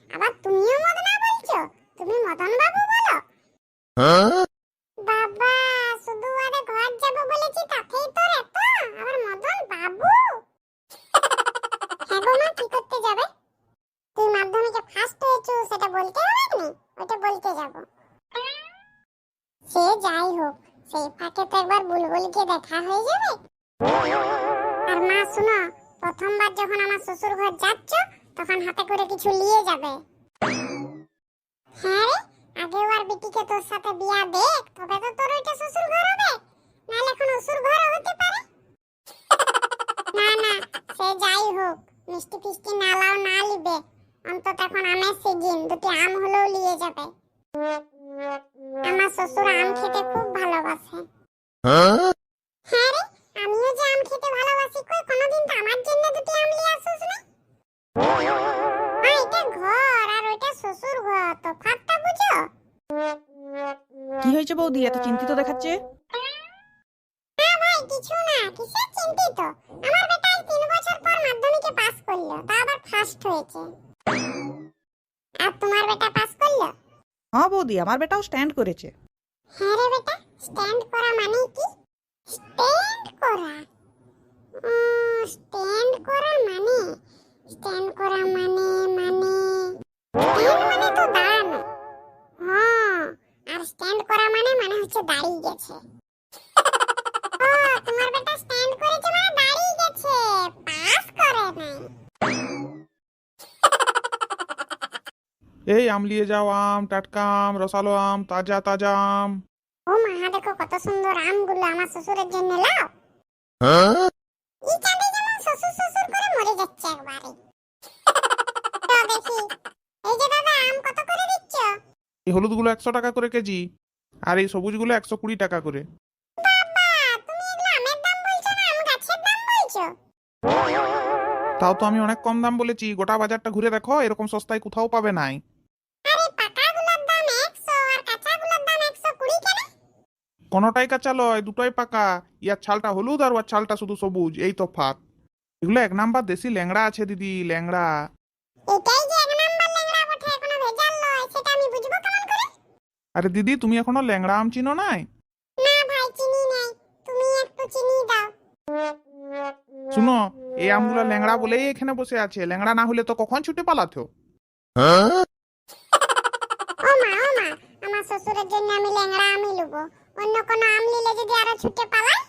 আবার তুমিও মদনা বলছো? তুমি মদন বাবু বলো? বাবা, শুধু আরে ঘর যাব বলেছি তাতেই তোর এত, আবার মদন বাবু? হ্যাঁ গো মা, কি করতে যাবে? তুই মাধ্যমিকে ফার্স্ট হয়েছো সেটা বলতে হবে না? ওটা বলতে যাব। সে যাই হোক, সেই ফাঁকে তো একবার বুলবুলকে দেখা হয়ে যাবে। আর মা শুনো, প্রথমবার যখন আমার শ্বশুর ঘর যাচ্ছ তখন হাতে করে কিছু নিয়ে যাবে। হ্যাঁ রে, আগে ওর বিটিকে তোর সাথে বিয়া দেখ, তবে তো তোর ওইটা শ্বশুর ঘর হবে, নাহলে এখন অসুর ঘর হতে পারে। না না, সে যাই হোক, মিষ্টি ফিষ্টি না লাও না লিবে, অন্তত এখন আমের সিজন, দুটি আম হলেও নিয়ে যাবে। আমার শ্বশুর আম খেতে খুব ভালোবাসে। হ্যাঁ রে, আমিও যে আম খেতে ভালোবাসি, কই কোনোদিন তো আমার জন্য দুটি আম নিয়ে আসিস না। এটা ঘর আর ওইটা শ্বশুর ঘর, তো ফাঁকটা বুঝো। কি হয়েছে বৌদি, এত চিন্তিত দেখাচ্ছে? না ভাই, কিছু না, কিসের চিন্তিত। আমার বেটা 3 বছর পর মাধ্যমিকে পাস করলো, তা আবার ফার্স্ট হয়েছে। আর তোমার বেটা পাস করলো? হ্যাঁ বৌদি, আমার বেটাও স্ট্যান্ড করেছে। হ্যাঁ রে বেটা, স্ট্যান্ড করা মানে কি? স্ট্যান্ড করা? স্ট্যান্ড করা মানে, স্ট্যান্ড করা মানে স্ট্যান্ড মানে তো দাঁড়ানো। হ্যাঁ, আর স্ট্যান্ড করা মানে হচ্ছে দাঁড়িয়ে গেছে। ও, তোমার বেটা স্ট্যান্ড করেছে মানে দাঁড়িয়ে গেছে, পাস করে নাই। এই আম নিয়ে যাও, আম টাটকা আম, রসালো আম, তাজা তাজা আম। ও মা, দেখো কত সুন্দর আমগুলো, আমার শ্বশুরের জন্য লাও। এই চাঁদে যেমন শ্বশুর শ্বশুর করে মরে যাচ্ছে একবারে। তো দেখি, এই যে দাদা, আম কত করে দিচ্ছ? এই হলুদগুলো 100 টাকা করে কেজি, আর এই সবুজগুলো 120 টাকা করে। বাবা, তুমি এগুলো আমের দাম বলছো না আম গাছের দাম বলছো? তাও তো আমি অনেক কম দাম বলেছি, গোটা বাজারটা ঘুরে দেখো, এরকম সস্তায় কোথাও পাবে নাই। আরে পাকাগুলোর দাম 100 আর কাঁচাগুলোর দাম 120 কেন? কোনোটাই কাঁচা লয়, দুটোই পাকা। ইয়ার ছালটা হলুদ আর ওর ছালটা শুধু সবুজ, এই তফাৎ। এগুলো 1 নাম্বার দেশি ল্যাংড়া আছে দিদি, ল্যাংড়া। এটাই যে এক নাম্বার ল্যাংড়া বটে, কোনো ভেজাল নয়, সেটা আমি বুঝবো কেমন করে? আরে দিদি, তুমি এখনো ল্যাংড়া আম চিনো নাই? না ভাই, চিনি নাই, তুমি একটু চিনি দাও। শুনো, এই আমগুলো ল্যাংড়া বলেই এখানে বসে আছে, ল্যাংড়া না হলে তো কখন ছুটে পালাতো। ও মা, আমার শ্বশুরের জন্য আমি ল্যাংড়া আমই লুবো, অন্য কোনো আম নিলে যদি আরো ছুটে পালাই।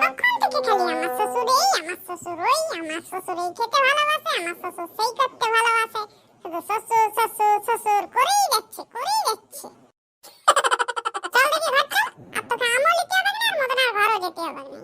কখন থেকে খালি আমার শ্বশুর এই, আমার শ্বশুর ওই, আমার শ্বশুর এই খেতে ভালোবাসে, আমার শ্বশুর সেই করতে ভালোবাসে, শুধু শ্বশুর শ্বশুর শ্বশুর করেই যাচ্ছে, করেই যাচ্ছে। চল দেখি ঘর চল, আর তোকে আমও নিতে হবে না, আর মদনার ঘরও যেতে হবে না।